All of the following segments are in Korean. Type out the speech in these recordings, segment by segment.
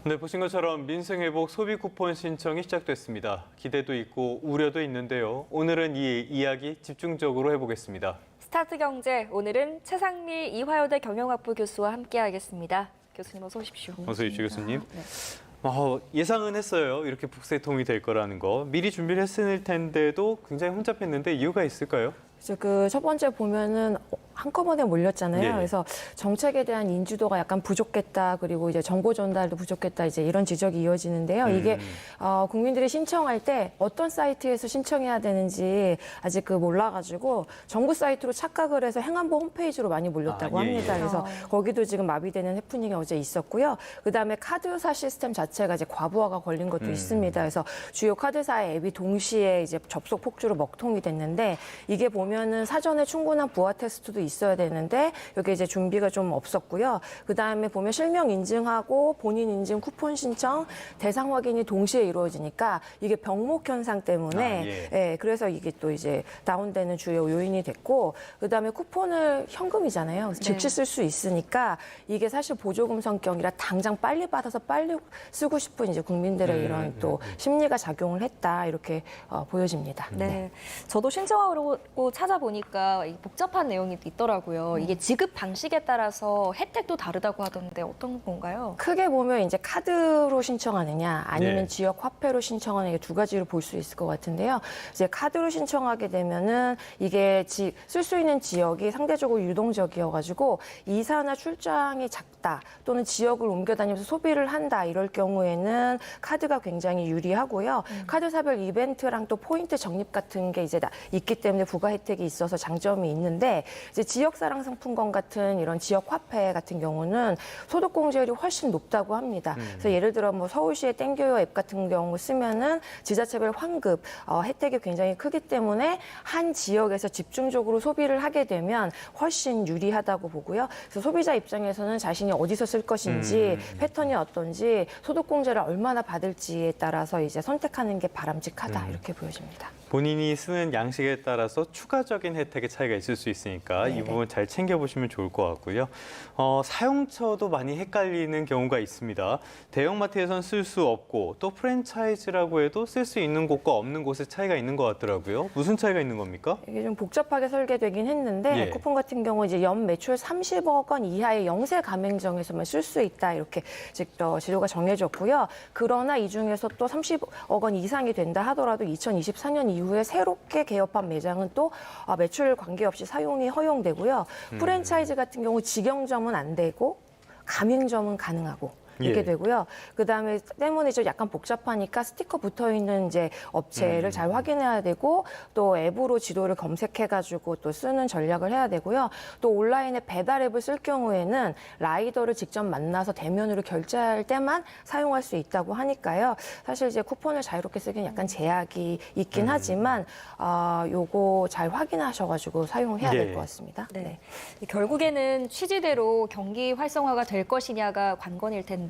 네, 보신 것처럼 민생회복 소비 쿠폰 신청이 시작됐습니다. 기대도 있고 우려도 있는데요. 오늘은 이 이야기 집중적으로 해보겠습니다. 스타트 경제, 오늘은 최상미 이화여대 경영학부 교수와 함께하겠습니다. 교수님 어서 오십시오. 어서 오십시오, 교수님. 네. 예상은 했어요. 이렇게 북새통이 될 거라는 거. 미리 준비를 했을 텐데도 굉장히 혼잡했는데 이유가 있을까요? 그 첫 번째 보면은 한꺼번에 몰렸잖아요. 네. 그래서 정책에 대한 인지도가 약간 부족했다. 그리고 이제 정보 전달도 부족했다. 이제 이런 지적이 이어지는데요. 이게 국민들이 신청할 때 어떤 사이트에서 신청해야 되는지 아직 몰라가지고 정부 사이트로 착각을 해서 행안부 홈페이지로 많이 몰렸다고 합니다. 그래서 거기도 지금 마비되는 해프닝이 어제 있었고요. 그다음에 카드사 시스템 자체가 이제 과부하가 걸린 것도 있습니다. 그래서 주요 카드사의 앱이 동시에 이제 접속 폭주로 먹통이 됐는데 이게 보면은 사전에 충분한 부하 테스트도 있어야 되는데 여기 이제 준비가 좀 없었고요. 그다음에 보면 실명 인증하고 본인 인증 쿠폰 신청 대상 확인이 동시에 이루어지니까 이게 병목 현상 때문에 그래서 이게 또 이제 다운되는 주요 요인이 됐고 그다음에 쿠폰을 현금이잖아요. 즉시 쓸 수 있으니까 이게 사실 보조금 성격이라 당장 빨리 받아서 빨리 쓰고 싶은 이제 국민들의 이런 또 심리가 작용을 했다 이렇게 보여집니다. 네. 저도 신청하고 찾아보니까 복잡한 내용이 있더라고요. 이게 지급 방식에 따라서 혜택도 다르다고 하던데 어떤 건가요? 크게 보면 이제 카드로 신청하느냐 아니면 지역 화폐로 신청하느냐 두 가지로 볼 수 있을 것 같은데요. 이제 카드로 신청하게 되면은 이게 쓸 수 있는 지역이 상대적으로 유동적이어가지고 이사나 출장이 작다 또는 지역을 옮겨 다니면서 소비를 한다 이럴 경우에는 카드가 굉장히 유리하고요. 카드사별 이벤트랑 또 포인트 적립 같은 게 이제 있기 때문에 부가 혜택이 있어서 장점이 있는데 이제 지역사랑 상품권 같은 이런 지역 화폐 같은 경우는 소득 공제율이 훨씬 높다고 합니다. 그래서 예를 들어 뭐 서울시의 땡겨요 앱 같은 경우 쓰면은 지자체별 환급 혜택이 굉장히 크기 때문에 한 지역에서 집중적으로 소비를 하게 되면 훨씬 유리하다고 보고요. 그래서 소비자 입장에서는 자신이 어디서 쓸 것인지 패턴이 어떤지 소득 공제를 얼마나 받을지에 따라서 이제 선택하는 게 바람직하다 이렇게 보여집니다. 본인이 쓰는 양식에 따라서 추가적인 혜택의 차이가 있을 수 있으니까 이 부분 잘 챙겨보시면 좋을 것 같고요. 사용처도 많이 헷갈리는 경우가 있습니다. 대형마트에선 쓸 수 없고 또 프랜차이즈라고 해도 쓸 수 있는 곳과 없는 곳의 차이가 있는 것 같더라고요. 무슨 차이가 있는 겁니까? 이게 좀 복잡하게 설계되긴 했는데 쿠폰 같은 경우 이제 연 매출 30억 원 이하의 영세 가맹점에서만 쓸 수 있다 이렇게 제도가 정해졌고요. 그러나 이 중에서 또 30억 원 이상이 된다 하더라도 2024년 이후에 새롭게 개업한 매장은 또 매출 관계없이 사용이 허용되고요. 프랜차이즈 같은 경우 직영점은 안 되고 가맹점은 가능하고. 이렇게 되고요. 그다음에 때문에 좀 약간 복잡하니까 스티커 붙어 있는 이제 업체를 잘 확인해야 되고 또 앱으로 지도를 검색해가지고 또 쓰는 전략을 해야 되고요. 또 온라인에 배달 앱을 쓸 경우에는 라이더를 직접 만나서 대면으로 결제할 때만 사용할 수 있다고 하니까요. 사실 이제 쿠폰을 자유롭게 쓰기는 약간 제약이 있긴 하지만 요거 잘 확인하셔가지고 사용해야 될 것 같습니다. 네. 결국에는 취지대로 경기 활성화가 될 것이냐가 관건일 텐데.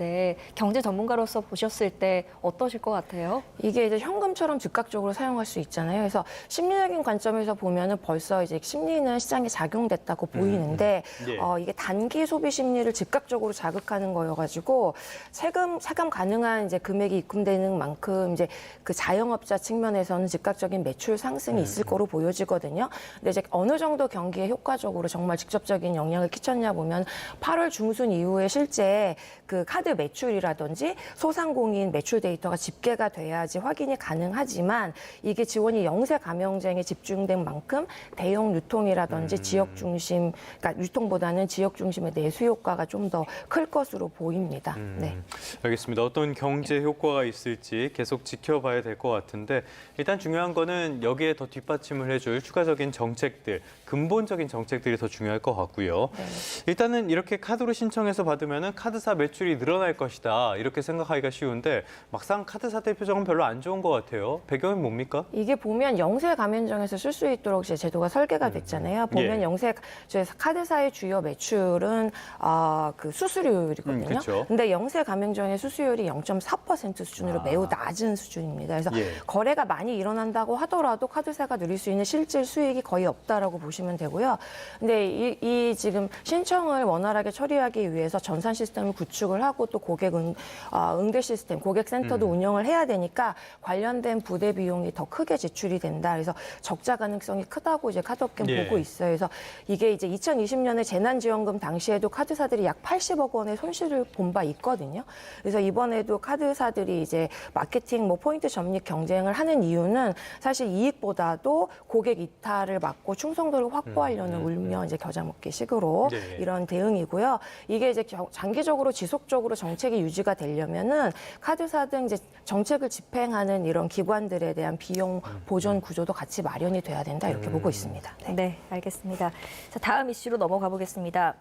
경제 전문가로서 보셨을 때 어떠실 것 같아요? 이게 이제 현금처럼 즉각적으로 사용할 수 있잖아요. 그래서 심리적인 관점에서 보면은 벌써 이제 심리는 시장에 작용됐다고 보이는데 이게 단기 소비 심리를 즉각적으로 자극하는 거여가지고 세금 가능한 이제 금액이 입금되는 만큼 이제 그 자영업자 측면에서는 즉각적인 매출 상승이 있을 거로 보여지거든요. 근데 이제 어느 정도 경기에 효과적으로 정말 직접적인 영향을 끼쳤냐 보면 8월 중순 이후에 실제 그 카드 매출이라든지 소상공인 매출 데이터가 집계가 돼야지 확인이 가능하지만 이게 지원이 영세 가맹점에 집중된 만큼 대형 유통이라든지 지역 중심, 그러니까 유통보다는 지역 중심의 내수 효과가 좀 더 클 것으로 보입니다. 네. 알겠습니다. 어떤 경제 효과가 있을지 계속 지켜봐야 될 것 같은데 일단 중요한 거는 여기에 더 뒷받침을 해줄 추가적인 정책들, 근본적인 정책들이 더 중요할 것 같고요. 일단은 이렇게 카드로 신청해서 받으면 카드사 매출이 늘어날 것이다 이렇게 생각하기가 쉬운데 막상 카드사들 표정은 별로 안 좋은 것 같아요. 배경이 뭡니까? 이게 보면 영세 가맹점에서 쓸 수 있도록 이제 제도가 설계가 됐잖아요. 보면 영세 카드사의 주요 매출은 그 수수료율이거든요. 근데 영세 가맹점의 수수료율이 0.4% 수준으로 매우 낮은 수준입니다. 그래서 거래가 많이 일어난다고 하더라도 카드사가 누릴 수 있는 실질 수익이 거의 없다라고 보시면 되고요. 근데 이 지금 신청을 원활하게 처리하기 위해서 전산 시스템을 구축을 하고 하고 또 응대 시스템, 고객센터도 운영을 해야 되니까 관련된 부대 비용이 더 크게 지출이 된다. 그래서 적자 가능성이 크다고 이제 카드업계는 예. 보고 있어요. 그래서 이게 이제 2020년에 재난지원금 당시에도 카드사들이 약 80억 원의 손실을 본 바 있거든요. 그래서 이번에도 카드사들이 이제 마케팅, 포인트 적립 경쟁을 하는 이유는 사실 이익보다도 고객 이탈을 막고 충성도를 확보하려는 울며 이제 겨자 먹기 식으로 네. 이런 대응이고요. 이게 이제 장기적으로 지속적으로 정책이 유지가 되려면은 카드사 등 이제 정책을 집행하는 이런 기관들에 대한 비용 보존 구조도 같이 마련이 돼야 된다 이렇게 보고 있습니다. 네. 네, 알겠습니다. 자, 다음 이슈로 넘어가 보겠습니다.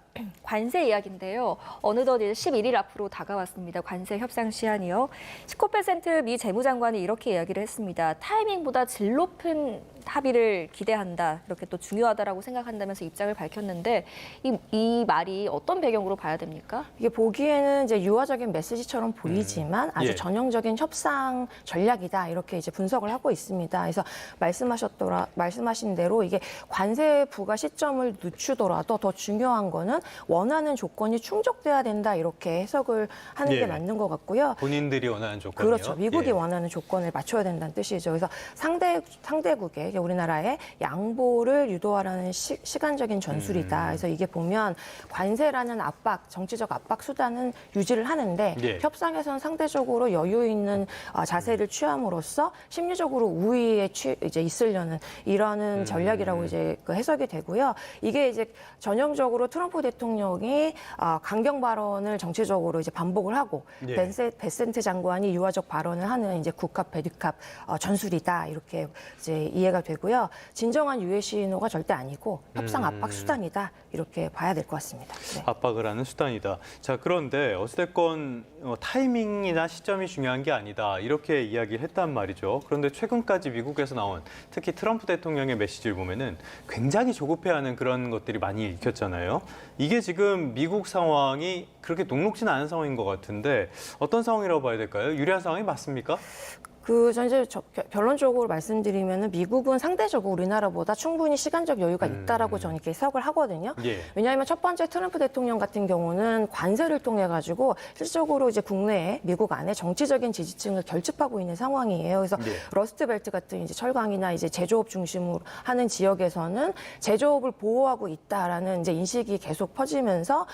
관세 이야기인데요. 어느덧 이제 11일 앞으로 다가왔습니다. 관세 협상 시한이요. 19% 미 재무장관이 이렇게 이야기를 했습니다. 타이밍보다 질 높은 합의를 기대한다. 이렇게 또 중요하다라고 생각한다면서 입장을 밝혔는데 이 말이 어떤 배경으로 봐야 됩니까? 이게 보기에는 이제 유화적인 메시지처럼 보이지만 아주 예. 전형적인 협상 전략이다 이렇게 이제 분석을 하고 있습니다. 그래서 말씀하신 대로 이게 관세 부과 시점을 늦추더라도 더 중요한 거는 원하는 조건이 충족돼야 된다 이렇게 해석을 하는 예. 게 맞는 것 같고요. 본인들이 원하는 조건이요. 그렇죠. 미국이 예. 원하는 조건을 맞춰야 된다는 뜻이죠. 그래서 상대국에 우리나라의 양보를 유도하라는 시간적인 전술이다. 그래서 이게 보면 관세라는 정치적 압박 수단은 유지를 하는데 예. 협상에서는 상대적으로 여유 있는 자세를 취함으로써 심리적으로 우위에 이제 있으려는 이러는 전략이라고 이제 해석이 되고요. 이게 이제 전형적으로 트럼프 대통령이 강경 발언을 정치적으로 이제 반복을 하고 예. 베센트 장관이 유화적 발언을 하는 이제 국합 배드캅 전술이다 이렇게 이제 이해가 되고요. 진정한 유해 신호가 절대 아니고 협상 압박 수단이다 이렇게 봐야 될 것 같습니다. 네. 압박을 하는 수단이다. 자, 그런데 어찌됐건 타이밍이나 시점이 중요한 게 아니다. 이렇게 이야기를 했단 말이죠. 그런데 최근까지 미국에서 나온 특히 트럼프 대통령의 메시지를 보면은 굉장히 조급해하는 그런 것들이 많이 읽혔잖아요. 이게 지금 미국 상황이 그렇게 녹록지는 않은 상황인 것 같은데 어떤 상황이라고 봐야 될까요? 유리한 상황이 맞습니까? 전 이제 결론적으로 말씀드리면은 미국은 상대적으로 우리나라보다 충분히 시간적 여유가 있다라고 저는 이렇게 해석을 하거든요. 예. 왜냐하면 첫 번째 트럼프 대통령 같은 경우는 관세를 통해 가지고 실질적으로 이제 국내에 미국 안에 정치적인 지지층을 결집하고 있는 상황이에요. 그래서 예. 러스트 벨트 같은 이제 철강이나 이제 제조업 중심으로 하는 지역에서는 제조업을 보호하고 있다라는 이제 인식이 계속 퍼지면서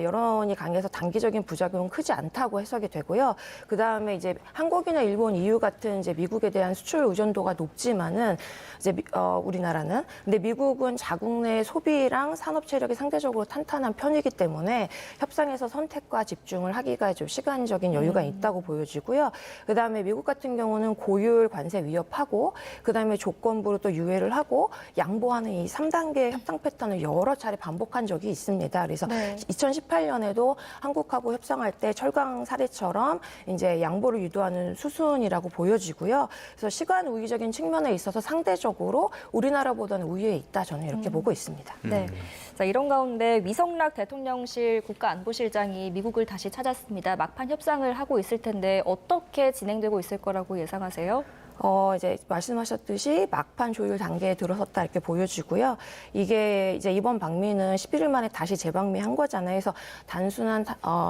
여론이 강해서 단기적인 부작용은 크지 않다고 해석이 되고요. 그 다음에 이제 한국이나 일본, EU 같은 이제 미국에 대한 수출 의존도가 높지만은 이제 우리나라는 근데 미국은 자국 내 소비랑 산업 체력이 상대적으로 탄탄한 편이기 때문에 협상에서 선택과 집중을 하기가 좀 시간적인 여유가 있다고 보여지고요. 그다음에 미국 같은 경우는 고율 관세 위협하고 그다음에 조건부로 또 유예를 하고 양보하는 이 3단계 협상 패턴을 여러 차례 반복한 적이 있습니다. 그래서 네. 2018년에도 한국하고 협상할 때 철강 사례처럼 이제 양보를 유도하는 수순이라고 보여지고요. 그래서 시간 우위적인 측면에 있어서 상대적으로 우리나라보다는 우위에 있다 저는 이렇게 보고 있습니다. 네. 자, 이런 가운데 위성락 대통령실 국가안보실장이 미국을 다시 찾았습니다. 막판 협상을 하고 있을 텐데 어떻게 진행되고 있을 거라고 예상하세요? 이제 말씀하셨듯이 막판 조율 단계에 들어섰다 이렇게 보여지고요. 이게 이제 이번 방미는 11일 만에 다시 재방미한 거잖아요. 그래서 단순한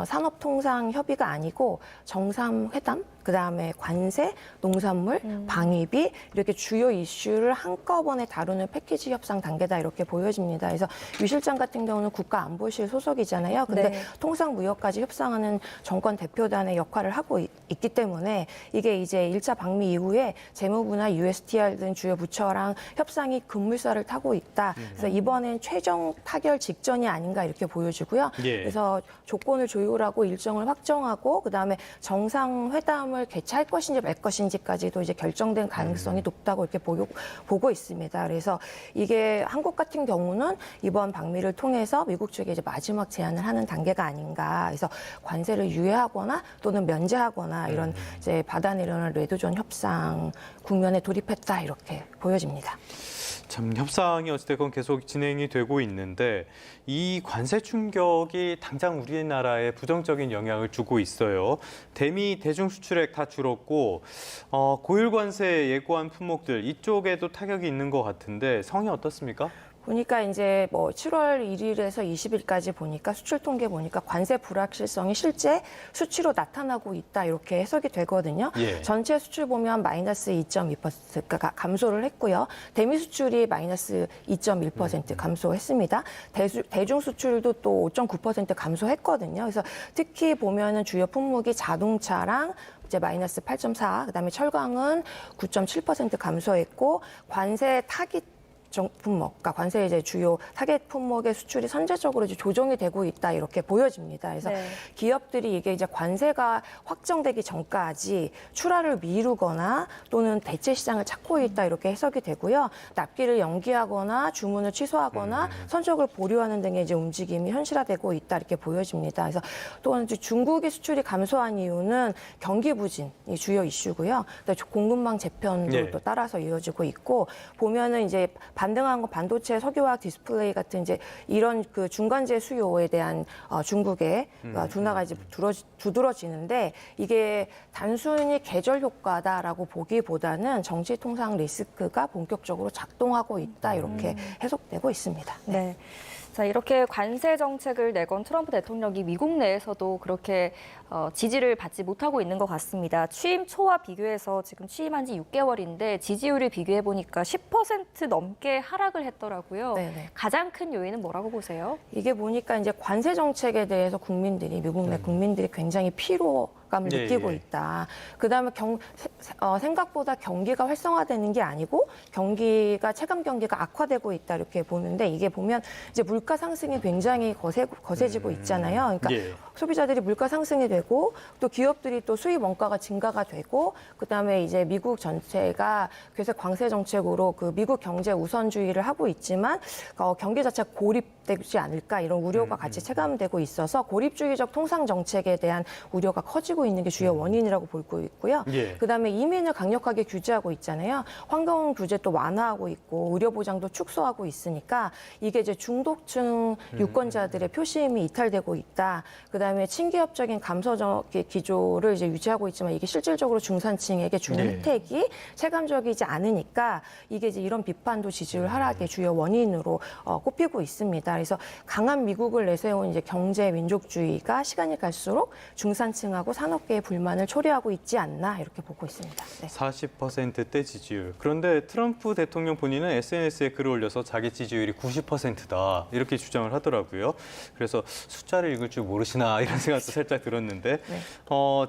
산업통상 협의가 아니고 정상회담, 그다음에 관세, 농산물, 방위비 이렇게 주요 이슈를 한꺼번에 다루는 패키지 협상 단계다 이렇게 보여집니다. 그래서 유 실장 같은 경우는 국가안보실 소속이잖아요. 근데 네. 통상무역까지 협상하는 정권 대표단의 역할을 하고 있기 때문에 이게 이제 1차 방미 이후에 재무부나 USTR 등 주요 부처랑 협상이 급물살을 타고 있다. 그래서 이번엔 최종 타결 직전이 아닌가 이렇게 보여지고요. 예. 그래서 조건을 조율하고 일정을 확정하고 그다음에 정상회담을 개최할 것인지 말 것인지까지도 이제 결정된 가능성이 높다고 이렇게 보고 있습니다. 그래서 이게 한국 같은 경우는 이번 방미를 통해서 미국 측에 이제 마지막 제안을 하는 단계가 아닌가. 그래서 관세를 유예하거나 또는 면제하거나 이런 이제 받아내려는 레드존 협상 국면에 돌입했다 이렇게 보여집니다. 참 협상이 어찌됐건 계속 진행이 되고 있는데 이 관세 충격이 당장 우리나라에 부정적인 영향을 주고 있어요. 대미 대중 수출액 다 줄었고 고율 관세 예고한 품목들 이쪽에도 타격이 있는 것 같은데 성이 어떻습니까? 보니까 이제 뭐 7월 1일에서 20일까지 보니까 수출 통계 보니까 관세 불확실성이 실제 수치로 나타나고 있다 이렇게 해석이 되거든요. 예. 전체 수출 보면 마이너스 2.2%가 감소를 했고요. 대미 수출이 마이너스 2.1% 감소했습니다. 대중 수출도 또 5.9% 감소했거든요. 그래서 특히 보면은 주요 품목이 자동차랑 이제 마이너스 8.4, 그다음에 철강은 9.7% 감소했고 관세 타깃 품목, 그러니까 관세 이제 주요 타겟 품목의 수출이 선제적으로 이제 조정이 되고 있다 이렇게 보여집니다. 그래서 네. 기업들이 이게 이제 관세가 확정되기 전까지 출하를 미루거나 또는 대체 시장을 찾고 있다 이렇게 해석이 되고요. 납기를 연기하거나 주문을 취소하거나 선적을 보류하는 등의 이제 움직임이 현실화되고 있다 이렇게 보여집니다. 그래서 또한 이제 중국의 수출이 감소한 이유는 경기 부진이 주요 이슈고요. 공급망 재편도 네. 또 따라서 이어지고 있고 보면은 이제 반등한 건 반도체, 석유화학, 디스플레이 같은 이제 이런 그 중간재 수요에 대한 중국의 둔화가 이제 두드러지는데 이게 단순히 계절 효과다라고 보기보다는 정치 통상 리스크가 본격적으로 작동하고 있다 이렇게 해석되고 있습니다. 네. 자, 이렇게 관세 정책을 내건 트럼프 대통령이 미국 내에서도 그렇게 지지를 받지 못하고 있는 것 같습니다. 취임 초와 비교해서 지금 취임한 지 6개월인데 지지율을 비교해 보니까 10% 넘게 하락을 했더라고요. 네네. 가장 큰 요인은 뭐라고 보세요? 이게 보니까 이제 관세 정책에 대해서 국민들이 미국 내 국민들이 굉장히 피로감을 예, 느끼고 예. 있다. 그다음에 생각보다 경기가 활성화되는 게 아니고 경기가 체감 경기가 악화되고 있다 이렇게 보는데 이게 보면 이제 물가 상승이 굉장히 거세지고 있잖아요. 그러니까 예. 소비자들이 물가 상승이 되고 또 기업들이 또 수입 원가가 증가가 되고 그다음에 이제 미국 전체가 그래서 관세 정책으로 그 미국 경제 우선주의를 하고 있지만 경기 자체가 고립되지 않을까 이런 우려가 같이 체감되고 있어서 고립주의적 통상 정책에 대한 우려가 커지고 있는 게 주요 원인이라고 보고 있고요. 예. 그다음에 이민을 강력하게 규제하고 있잖아요. 환경 규제 또 완화하고 있고 의료 보장도 축소하고 있으니까 이게 이제 중도층 유권자들의 표심이 이탈되고 있다. 그다음에 친기업적인 감소적 기조를 이제 유지하고 있지만 이게 실질적으로 중산층에게 주는 네. 혜택이 체감적이지 않으니까 이게 이제 이런 비판도 지지율 하락의 주요 원인으로 꼽히고 있습니다. 그래서 강한 미국을 내세운 이제 경제 민족주의가 시간이 갈수록 중산층하고 산업계의 불만을 초래하고 있지 않나 이렇게 보고 있습니다. 네. 40%대 지지율. 그런데 트럼프 대통령 본인은 SNS에 글을 올려서 자기 지지율이 90%다 이렇게 주장을 하더라고요. 그래서 숫자를 읽을 줄 모르시나 이런 생각도 살짝 들었는데 네.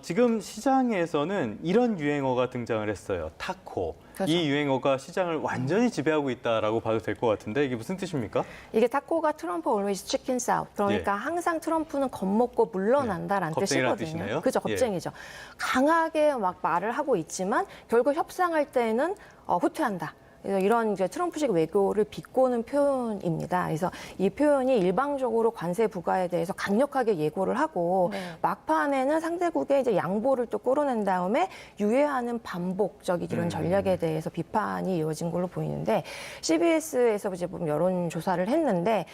지금 시장에서는 이런 유행어가 등장을 했어요. 타코. 그렇죠. 이 유행어가 시장을 완전히 지배하고 있다라고 봐도 될 것 같은데 이게 무슨 뜻입니까? 이게 타코가 트럼프 always chickens out. 그러니까 항상 트럼프는 겁먹고 물러난다라는 네. 겁쟁이라는 뜻이거든요. 뜻이네요. 그죠, 겁쟁이죠. 강하게 막 말을 하고 있지만 결국 협상할 때는 후퇴한다. 그래서 이런 이제 트럼프식 외교를 비꼬는 표현입니다. 그래서 이 표현이 일방적으로 관세 부과에 대해서 강력하게 예고를 하고 네. 막판에는 상대국의 이제 양보를 또 끌어낸 다음에 유예하는 반복적인 이런 전략에 대해서 비판이 이어진 걸로 보이는데 CBS에서 이제 보면 여론 조사를 했는데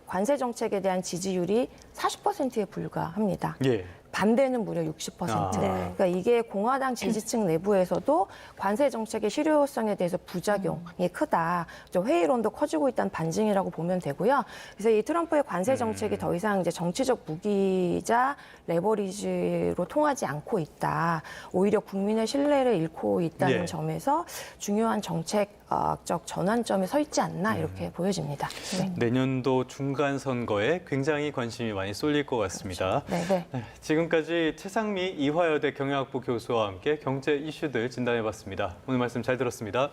관세 정책에 대한 지지율이 40%에 불과합니다. 예. 반대는 무려 60%. 아. 네. 그러니까 이게 공화당 지지층 내부에서도 관세 정책의 실효성에 대해서 부작용이 크다. 회의론도 커지고 있다는 반증이라고 보면 되고요. 그래서 이 트럼프의 관세 정책이 더 이상 이제 정치적 무기자 레버리지로 통하지 않고 있다. 오히려 국민의 신뢰를 잃고 있다는 예. 점에서 중요한 정책적 전환점에 서 있지 않나 이렇게 보여집니다. 네. 내년도 중간 선거에 굉장히 관심이 많이 쏠릴 것 같습니다. 네, 네. 네, 지금까지 최상미 이화여대 경영학부 교수와 함께 경제 이슈들 진단해봤습니다. 오늘 말씀 잘 들었습니다.